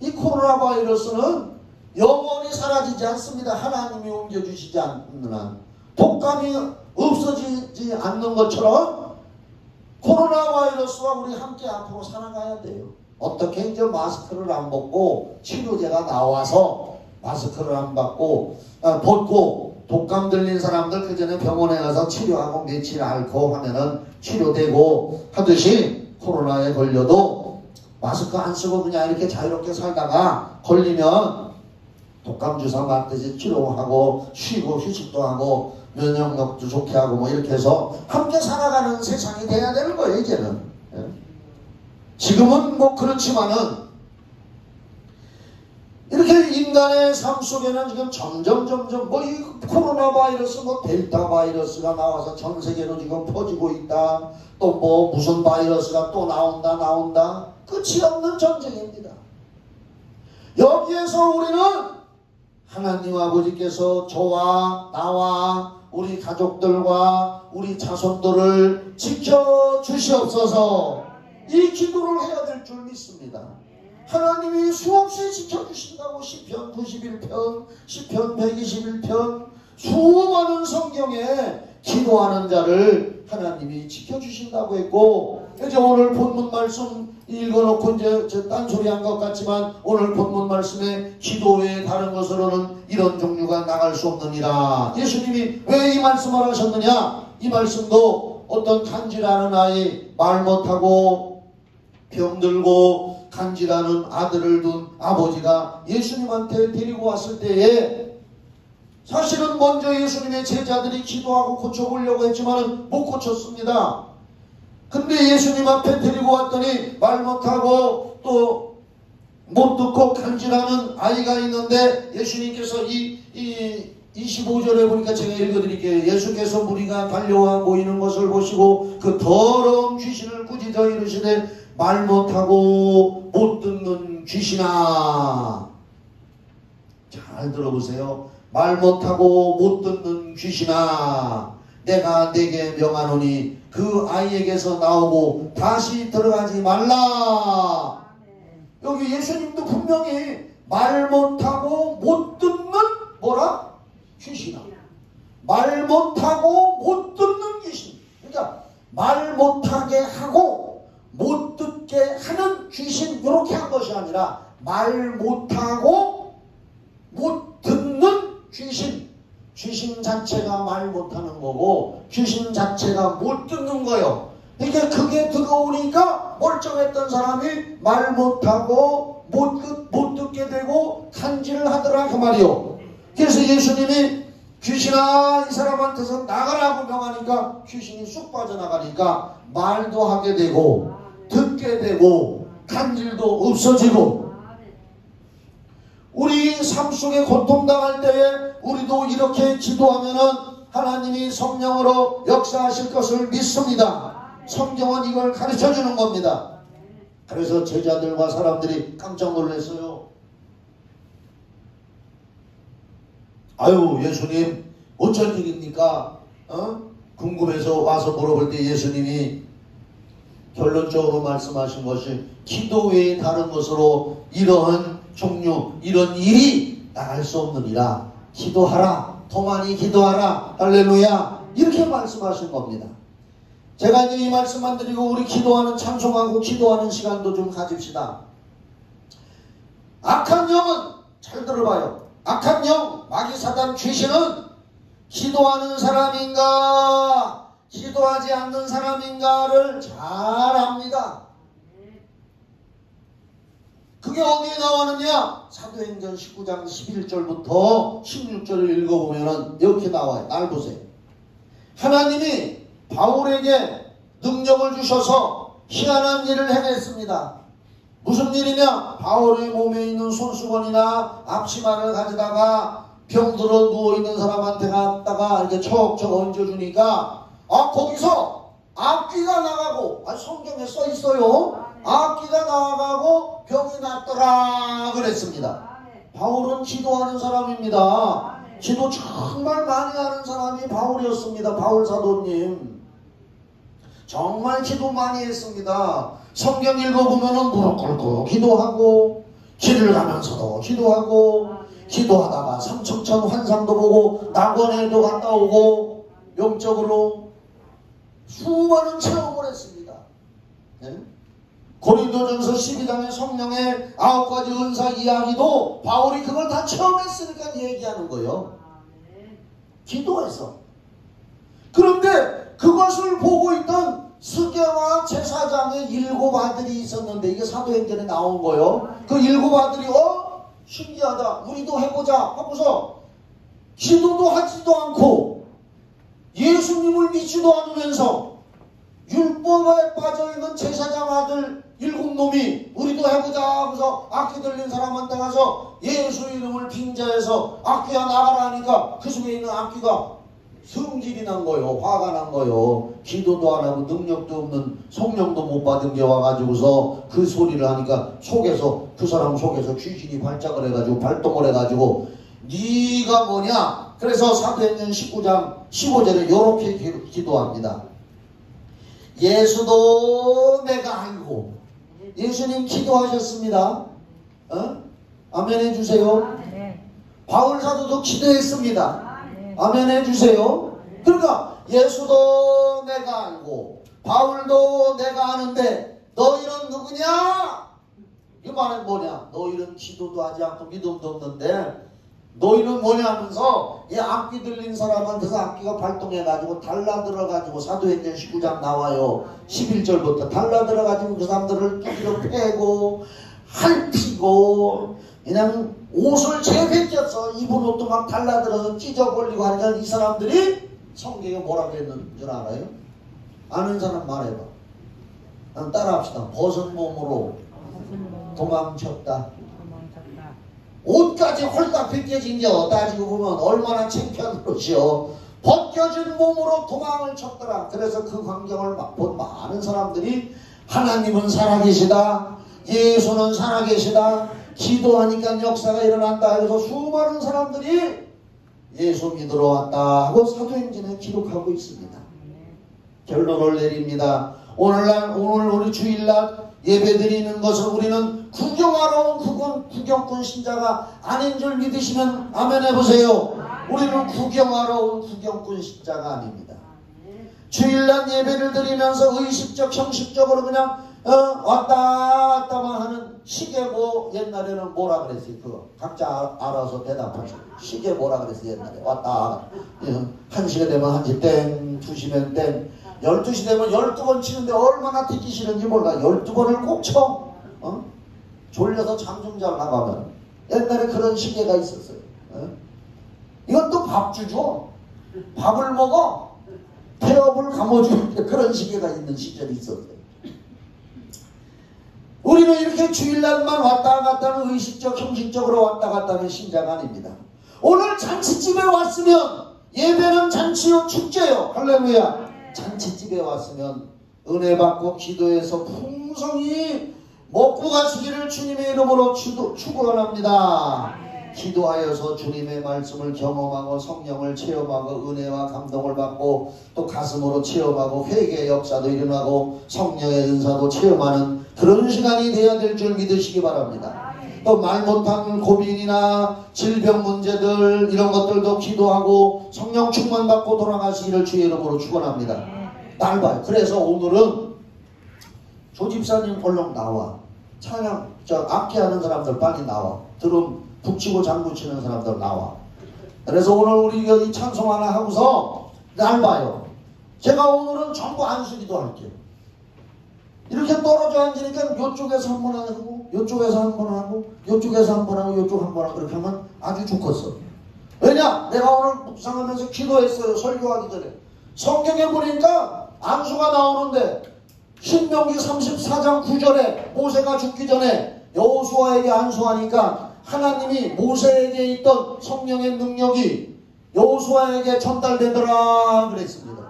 이 코로나 바이러스는 영원히 사라지지 않습니다. 하나님이 옮겨주시지 않는 한. 독감이 없어지지 않는 것처럼 코로나 바이러스와 우리 함께 앞으로 살아가야 돼요. 어떻게 이제 마스크를 안 벗고 치료제가 나와서 마스크를 안 벗고 독감 들린 사람들 그 전에 병원에 가서 치료하고 며칠 앓고 하면은 치료되고 하듯이 코로나에 걸려도 마스크 안 쓰고 그냥 이렇게 자유롭게 살다가 걸리면 독감 주사 맞듯이 치료하고 쉬고 휴식도 하고 면역력도 좋게 하고 뭐 이렇게 해서 함께 살아가는 세상이 돼야 되는 거예요, 이제는. 예? 지금은 뭐 그렇지만은 이렇게 인간의 삶 속에는 지금 점점 뭐 이 코로나 바이러스 뭐 델타 바이러스가 나와서 전 세계로 지금 퍼지고 있다. 또 뭐 무슨 바이러스가 또 나온다. 끝이 없는 전쟁입니다. 여기에서 우리는 하나님 아버지께서 저와 나와 우리 가족들과 우리 자손들을 지켜주시옵소서 이 기도를 해야 될 줄 믿습니다. 하나님이 수없이 지켜주신다고 시편 91편, 시편 121편 수많은 성경에 기도하는 자를 하나님이 지켜주신다고 했고 이제 오늘 본문 말씀 읽어놓고 이제 딴소리 한 것 같지만 오늘 본문 말씀에 기도 외에 다른 것으로는 이런 종류가 나갈 수 없느니라. 예수님이 왜 이 말씀을 하셨느냐? 이 말씀도 어떤 간질하는 아이, 말 못하고 병들고 간질하는 아들을 둔 아버지가 예수님한테 데리고 왔을 때에 사실은 먼저 예수님의 제자들이 기도하고 고쳐보려고 했지만 못 고쳤습니다. 근데 예수님 앞에 데리고 왔더니 말 못하고 또 못 듣고 간질하는 아이가 있는데 예수님께서 이 25절에 보니까 제가 읽어드릴게요. 예수께서 무리가 달려와 모이는 것을 보시고 그 더러운 귀신을 꾸짖어 이르시되 말 못하고 못 듣는 귀신아. 잘 들어보세요. 말 못하고 못 듣는 귀신아, 내가 네게 명하노니 그 아이에게서 나오고 다시 들어가지 말라. 여기 예수님도 분명히 말 못하고 못 듣는 뭐라? 귀신아. 말 못하고 못 듣는 귀신. 그러니까 말 못하게 하고 못 듣게 하는 귀신 이렇게 한 것이 아니라 말 못하고 못 듣는 귀신. 귀신 자체가 말 못하는 거고 귀신 자체가 못 듣는 거예요. 그러니까 그게 들어오니까 멀쩡했던 사람이 말 못하고 못 듣게 되고 간질을 하더라 그 말이요. 그래서 예수님이 귀신아 이 사람한테서 나가라고 명하니까 귀신이 쑥 빠져나가니까 말도 하게 되고 듣게 되고 간질도 없어지고 우리 삶 속에 고통당할 때에 우리도 이렇게 기도하면은 하나님이 성령으로 역사하실 것을 믿습니다. 성경은 이걸 가르쳐주는 겁니다. 그래서 제자들과 사람들이 깜짝 놀랐어요. 아유 예수님 어쩔 일입니까? 궁금해서 와서 물어볼 때 예수님이 결론적으로 말씀하신 것이 기도 외에 다른 것으로 이러한 종류 이런 일이 나갈 수 없느니라. 기도하라. 더 많이 기도하라. 할렐루야. 이렇게 말씀하신 겁니다. 제가 이제 이 말씀만 드리고 우리 기도하는 찬송하고 기도하는 시간도 좀 가집시다. 악한 영은 잘 들어봐요. 악한 영, 마귀 사단 귀신은 기도하는 사람인가 기도하지 않는 사람인가를 잘 압니다. 그게 어디에 나오느냐? 사도행전 19장 11절부터 16절을 읽어보면 이렇게 나와요. 날 보세요. 하나님이 바울에게 능력을 주셔서 희한한 일을 해냈습니다. 무슨 일이냐? 바울의 몸에 있는 손수건이나 앞치마를 가져다가 병들어 누워있는 사람한테 갖다가 이렇게 척척 얹어주니까 거기서 악귀가 나가고 성경에 써 있어요. 악귀가 나가고 병이 낫더라 그랬습니다. 바울은 기도하는 사람입니다. 기도 정말 많이 하는 사람이 바울이었습니다. 바울 사도님. 정말 기도 많이 했습니다. 성경 읽어보면은 무릎 꿇고 기도하고, 길을 가면서도 기도하고, 기도하다가 삼천천 환상도 보고, 낙원에도 갔다 오고, 영적으로 수많은 체험을 했습니다. 네? 고린도전서 12장의 성령의 9가지 은사 이야기도 바울이 그걸 다 체험했으니까 얘기하는 거예요. 기도해서. 그런데 그것을 보고 있던 스게와 제사장의 7 아들이 있었는데, 이게 사도행전에 나온 거예요. 그 7 아들이 신기하다, 우리도 해보자 하고서 기도도 하지도 않고 예수님을 믿지도 않으면서 율법에 빠져있는 제사장 아들 7놈이 우리도 해보자 하면서 악기 들린 사람한테 가서 예수 이름을 빙자해서 악기야 나가라 하니까 그 속에 있는 악기가 성질이 난 거요. 화가 난 거요. 기도도 안 하고 능력도 없는, 성령도 못 받은 게 와가지고서 그 소리를 하니까 속에서, 그 사람 속에서 귀신이 발작을 해가지고 발동을 해가지고 네가 뭐냐. 그래서 사도행전 19장 15절에 이렇게 기도합니다. 예수도 내가 알고. 예수님 기도하셨습니다. 아멘 해주세요. 바울 사도도 기도했습니다. 아멘 해주세요. 그러니까 예수도 내가 알고 바울도 내가 아는데 너희는 누구냐? 이 말은 뭐냐? 너희는 기도도 하지 않고 믿음도 없는데 너희는 뭐냐 하면서 이 악기 들린 사람한테서 악기가 발동해가지고 달라들어가지고 사도행전 19장 나와요. 11절부터 달라들어가지고 그 사람들을 두드려 패고 핥히고 그냥 옷을 재벗겼어. 입은 옷도 막 달라들어서 찢어버리고 하니까 이 사람들이 성경에 뭐라 그랬는 줄 알아요? 아는 사람 말해봐. 따라합시다. 벗은 몸으로 도망쳤다. 옷까지 홀딱 벗겨진 게 따지고 보면 얼마나 창피한 것이요. 벗겨진 몸으로 도망을 쳤더라. 그래서 그 광경을 본 많은 사람들이 하나님은 살아계시다, 예수는 살아계시다, 기도하니까 역사가 일어난다 해서 수많은 사람들이 예수 믿으러 왔다 하고 사도행전에 기록하고 있습니다. 결론을 내립니다. 오늘 우리 주일날 예배 드리는 것을 우리는 구경하러 온 구경꾼 신자가 아닌 줄 믿으시면 아멘 해보세요. 우리는 구경하러 온 구경꾼 신자가 아닙니다. 주일날 예배를 드리면서 의식적 형식적으로 그냥 왔다 갔다만 하는 시계고, 옛날에는 뭐라 그랬어요? 그거 각자 알아서 대답하죠. 시계 뭐라 그랬어요? 옛날에 왔다 1시가 되면 1시 땡, 2시면 땡, 12시 되면 12번 치는데 얼마나 듣기 싫은지 몰라. 12번을 꼭 쳐. 졸려서 잠 좀 잘 나가면. 옛날에 그런 시계가 있었어요. 이건 또 밥주죠. 밥을 먹어 태엽을 감아주는데 그런 시계가 있는 시절이 있었어요. 우리는 이렇게 주일날만 왔다 갔다 하는 의식적 형식적으로 왔다 갔다 하는 신자가 아닙니다. 오늘 잔치집에 왔으면 예배는 잔치요 축제요. 할렐루야. 잔치집에 왔으면 은혜 받고 기도해서 풍성히 먹고 가시기를 주님의 이름으로 축원합니다. 기도하여서 주님의 말씀을 경험하고 성령을 체험하고 은혜와 감동을 받고 또 가슴으로 체험하고 회개의 역사도 일어나고 성령의 은사도 체험하는 그런 시간이 되어야 될 줄 믿으시기 바랍니다. 또 말 못하는 고민이나 질병 문제들 이런 것들도 기도하고 성령 충만 받고 돌아가시기를 주의 이름으로 축원합니다. 짧아요. 그래서 오늘은 조 집사님 얼른 나와. 찬양 악기 하는 사람들 빨리 나와. 드럼 북치고 장구 치는 사람들 나와. 그래서 오늘 우리 여기 찬송 하나 하고서 짧아요. 제가 오늘은 전부 안수기도 할게요. 이렇게 떨어져 앉으니까 이쪽에서 한 번 하고 이쪽에서 한 번 하고 이쪽에서 한 번 하고 이쪽 한 번 하고 그렇게 하면 아주 좋겠어. 왜냐? 내가 오늘 묵상하면서 기도했어요. 설교하기 전에. 성경에 보니까 안수가 나오는데 신명기 34장 9절에 모세가 죽기 전에 여호수아에게 안수하니까 하나님이 모세에게 있던 성령의 능력이 여호수아에게 전달되더라 그랬습니다.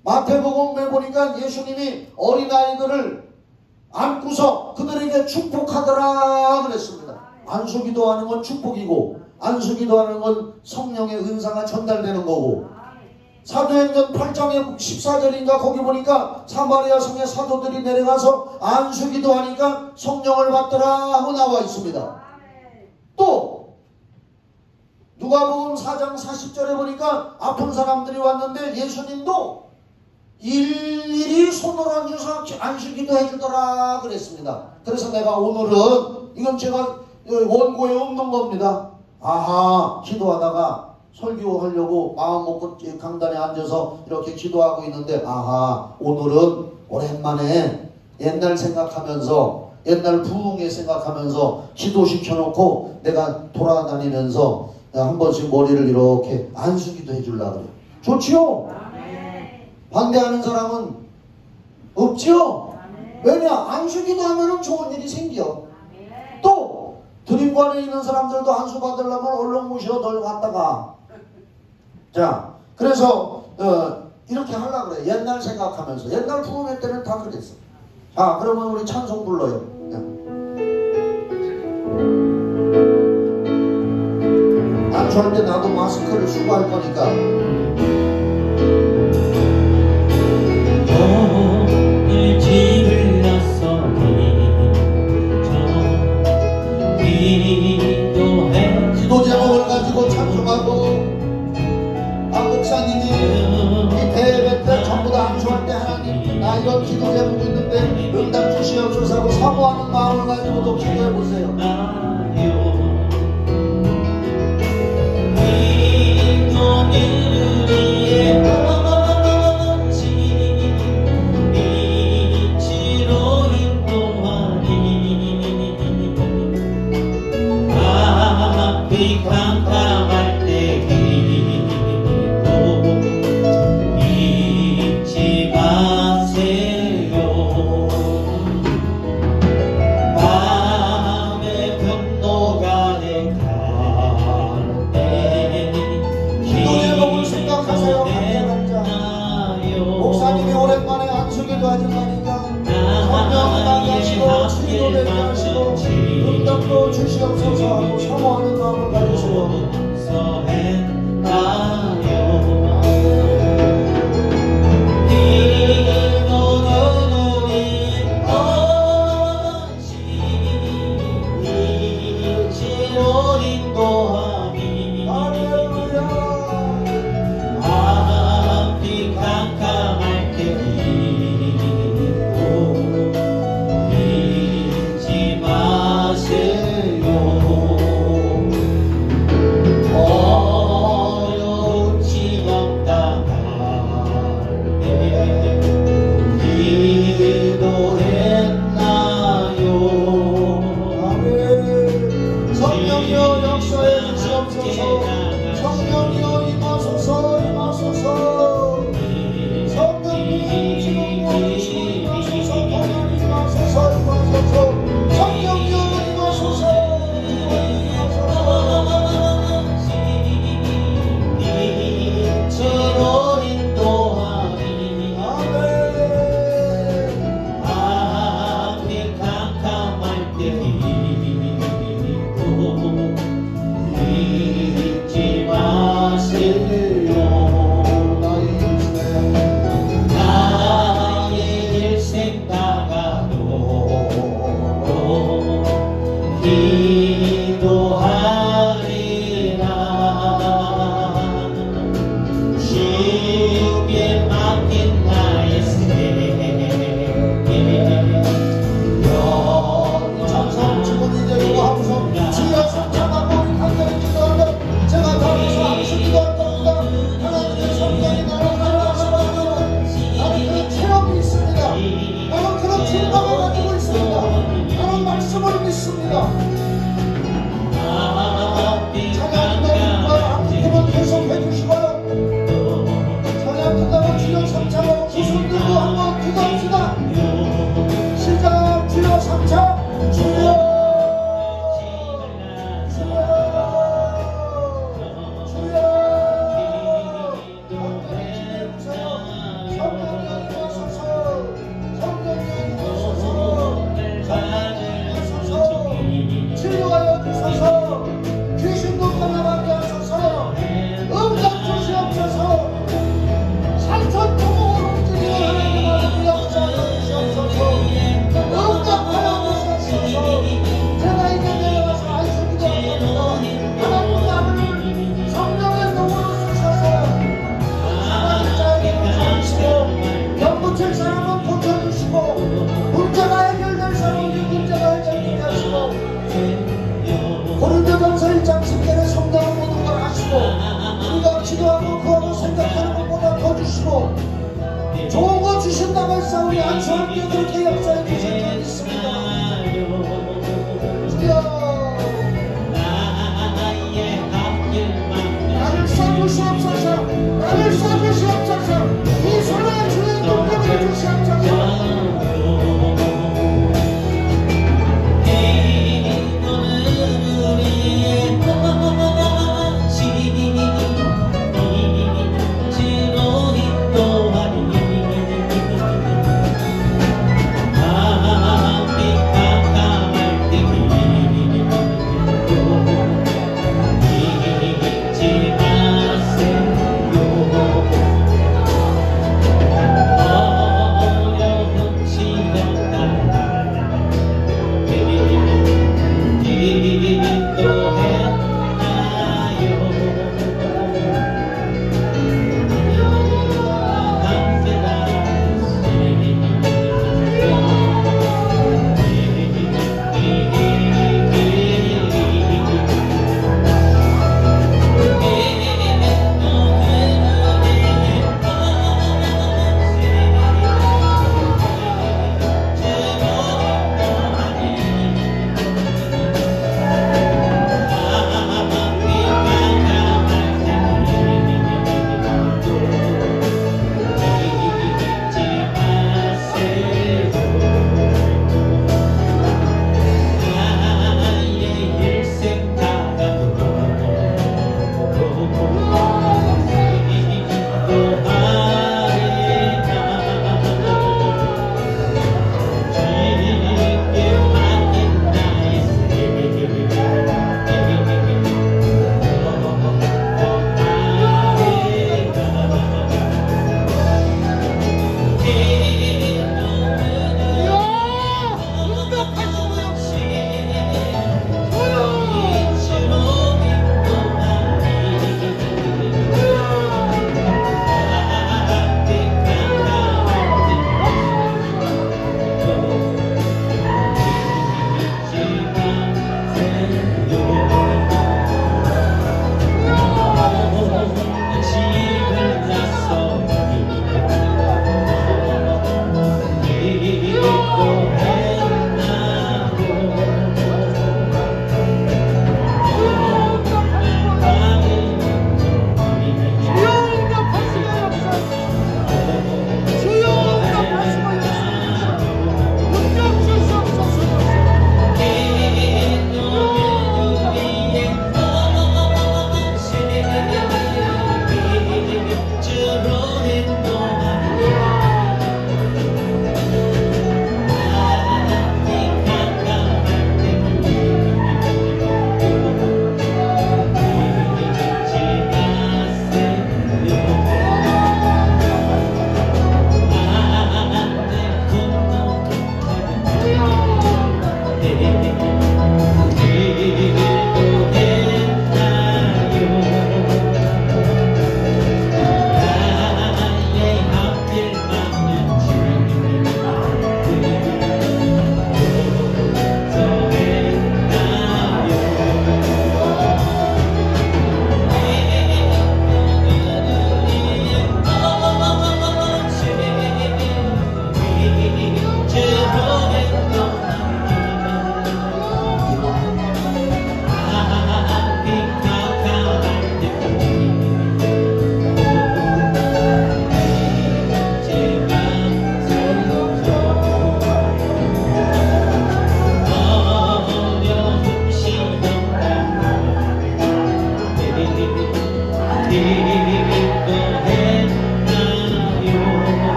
마태복음에 보니까 예수님이 어린아이들을 안고서 그들에게 축복하더라 그랬습니다. 안수기도 하는 건 축복이고 안수기도하는 건 성령의 은사가 전달되는 거고, 사도행전 8장에 14절인가 거기 보니까 사마리아 성의 사도들이 내려가서 안수기도하니까 성령을 받더라 하고 나와 있습니다. 또 누가복음 4장 40절에 보니까 아픈 사람들이 왔는데 예수님도 일일이 손을 얹어서 안수기도 해주더라 그랬습니다. 그래서 내가 오늘은, 이건 제가 원고에 없는 겁니다. 아하, 기도하다가 설교하려고 마음 먹고 강단에 앉아서 이렇게 기도하고 있는데, 아하, 오늘은 오랜만에 옛날 생각하면서, 옛날 부흥회 생각하면서 기도시켜놓고 내가 돌아다니면서 한 번씩 머리를 이렇게 안수기도 해주려고 그래요. 좋지요? 반대하는 사람은 없지요? 왜냐? 안수기도 하면은 좋은 일이 생겨. 또 드림관에 있는 사람들도 안수 받으려면 얼른 모셔 널 갔다가. 자, 그래서 이렇게 하려고 그래. 옛날 생각하면서. 옛날 부흥회 때는 다 그랬어. 자, 그러면 우리 찬송 불러요. 안수할 때 나도 마스크를 쓰고 할 거니까. 오늘 집을 나서기 기도 제목을 가지고 찬송하고, 목사님이 이 대회 때 전부 다 안수할 때 하나님 나 이런 기도 제목이 있는데 응답 주시옵소서 하고 사모하는 마음을 가지고도 기도해 보세요. 캄캄할 때 잊지 마세요. 마음의 분노가 내갈 때 기도 제목을 생각하세요. 목사님이 오랜만에 안수기도 하신다니까 성령 나가시고 치료되게 하시고 응답도 주시옵소서 하고 사모하는 마음을 가지시고 마세요.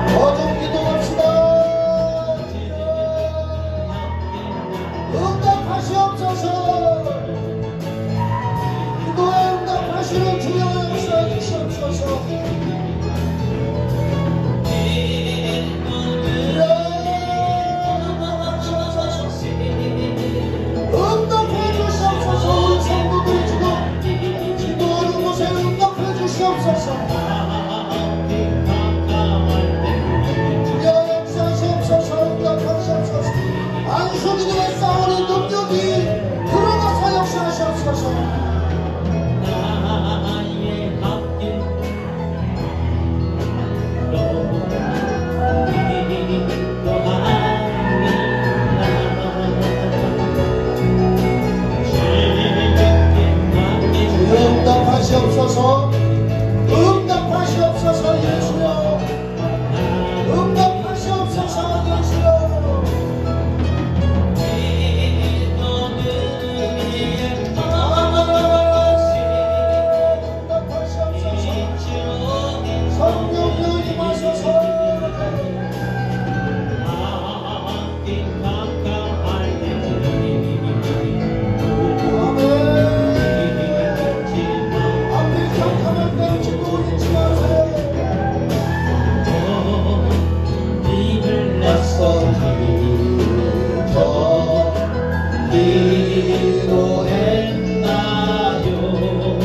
더 좀 기도합시다. 응답하시옵소서. 기도에 응답하시는 주여 역사해 주시옵소서. 응답해 주시옵소서. 우리 성도들이 지금 기도하는 곳에 응답해 주시옵소서. 주여 역사하시옵소서. 응답하시옵소서. 안수기도에 싸우는 능력이 들어가서 역사하시옵소서. 응답하시옵소서. 응답하시옵소서. 예수여. 응답하시옵소서. 예수여. 응답하시옵소서. 성령여 임하소서.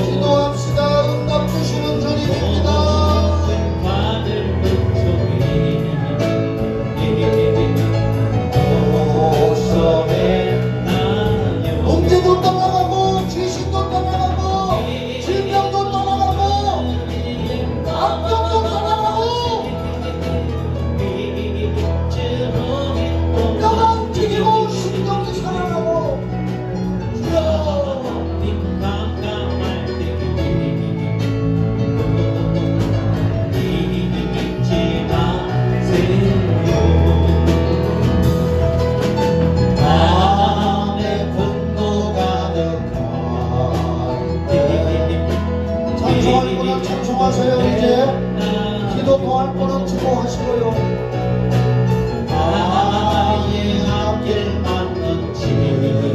기도합시다. 응답 주시는 주님입니다. 문제도 떠나가고 지식도 떠나가고 질병도 떠나가고 압력도 떠나가고 뼈가 움직이고 심장이 살아나고 주여. 찬송할 분은 찬송하세요. 이제 기도 더할 분은 기도하시고요. 나의 앞길 맞는 기도하리라.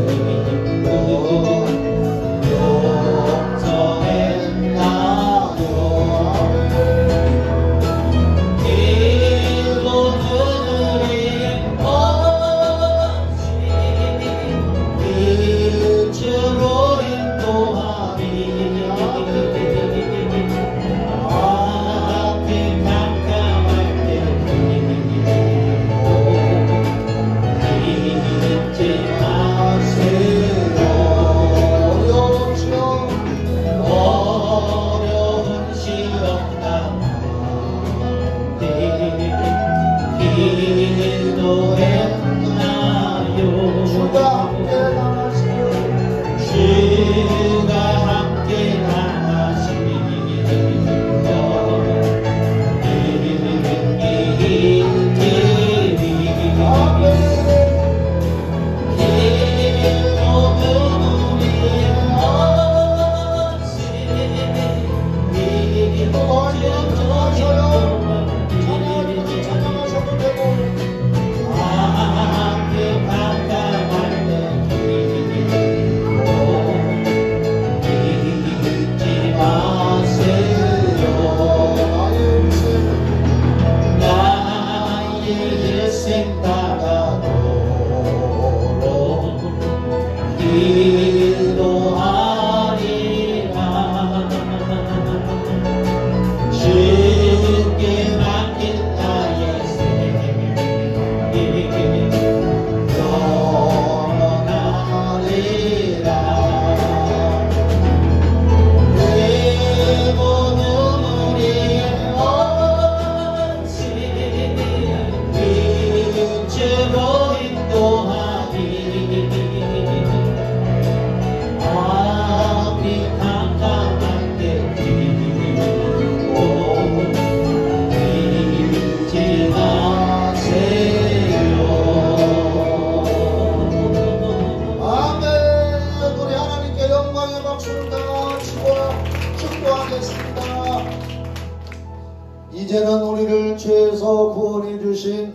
이제는 우리를 죄에서 구원해 주신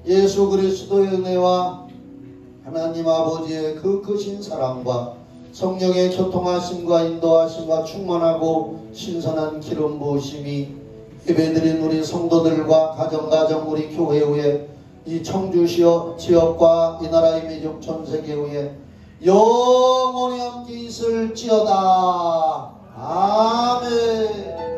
예수 그리스도의 은혜와 하나님 아버지의 그 크신 사랑과 성령의 교통하심과 인도하심과 충만하고 신선한 기름 부으심이 예배드린 우리 성도들과 가정 우리 교회 위에 이 청주 지역과 이 나라의 민족 전 세계 위에 영원히 함께 있을지어다. 아멘.